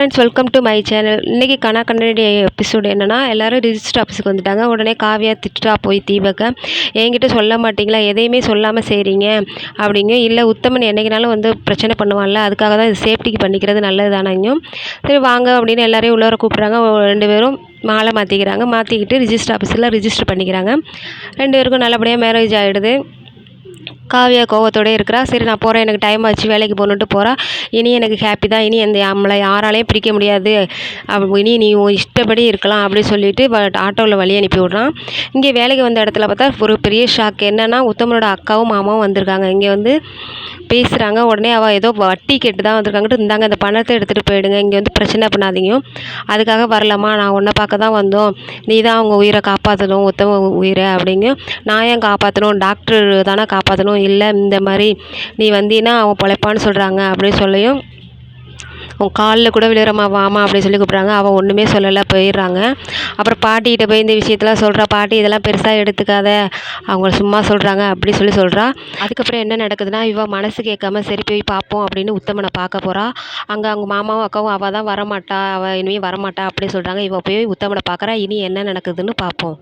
Friends, welcome to my channel. இன்றைக்கி கண்ணாடி episode என்னென்னா, எல்லோரும் ரிஜிஸ்டர் ஆஃபீஸுக்கு வந்துட்டாங்க. உடனே காவியா திட்டுறா போய் தீபக்கை, என்கிட்ட சொல்ல மாட்டிங்களா, எதையுமே சொல்லாமல் செய்கிறீங்க அப்படிங்க. இல்லை, உத்தமன் என்றைக்குனாலும் வந்து பிரச்சனை பண்ணுவான்ல, அதுக்காக தான் இது சேஃப்டிக்கு பண்ணிக்கிறது நல்லது தானேங்கும். சரி வாங்க அப்படின்னு எல்லாரையும் உள்ளவரை கூப்பிட்றாங்க. 2 பேரும் மாலை மாற்றிக்கிறாங்க. மாற்றிக்கிட்டு ரிஜிஸ்டர் ஆஃபீஸில் ரிஜிஸ்டர் பண்ணிக்கிறாங்க. 2 பேருக்கும் நல்லபடியாக மேரேஜ் ஆகிடுது. காவியா கோவத்தோடய இருக்கிறா. சரி நான் போகிறேன், எனக்கு டைம் ஆச்சு, வேலைக்கு போகணுன்ட்டு போகிறா. இனி எனக்கு ஹாப்பி தான், இனி நம்மளை யாராலையும் பிரிக்க முடியாது, இனி நீ உன் இஷ்டப்படி இருக்கலாம் அப்படின்னு சொல்லிட்டு ஆட்டோவில் வழி அனுப்பி விட்றான். இங்கே வேலைக்கு வந்த இடத்துல பார்த்தா ஒரு பெரிய ஷாக். என்னென்னா, உத்தமனோட அக்காவும் மாமாவும் வந்திருக்காங்க. இங்கே வந்து பேசுகிறாங்க. உடனே அவள் ஏதோ வட்டி கேட்டு தான் வந்திருக்காங்கட்டு, இந்தாங்க அந்த பணத்தை எடுத்துகிட்டு போயிடுங்க, இங்கே வந்து பிரச்சனை பண்ணாதீங்க, அதுக்காக வரலாமா, நான் உன்னை பார்க்க தான் வந்தோம், நீ தான் அவங்க உயிரை காப்பாற்றணும், உத்தம உயிரை அப்படிங்க. நான் ஏன் காப்பாற்றணும், டாக்டர் தானே காப்பாற்றணும், இல்லை இந்த மாதிரி நீ வந்தீன்னா அவன் பொழைப்பான்னு சொல்கிறாங்க அப்படின்னு சொல்லியும், உன் காலில் கூட விழுறமா வாமா அப்படின்னு சொல்லி கூப்பிட்றாங்க. அவள் ஒன்றுமே சொல்லலை, போயிடுறாங்க. அப்புறம் பாட்டிகிட்ட போய் இந்த விஷயத்தெலாம் சொல்கிறா. பாட்டி இதெல்லாம் பெருசாக எடுத்துக்காத, அவங்க சும்மா சொல்கிறாங்க அப்படி சொல்கிறா. அதுக்கப்புறம் என்ன நடக்குதுன்னா, இவள் மனசு கேட்காம சரி போய் பார்ப்போம் அப்படின்னு உத்தமனை பார்க்க போகிறா. அங்கே அவங்க மாமாவும் அக்காவும் அவள் தான் வரமாட்டா, அவள் இனிமேல் வரமாட்டா அப்படின்னு சொல்கிறாங்க. இவள் போய் உத்தமனை பார்க்குறா. இனி என்ன நடக்குதுன்னு பார்ப்போம்.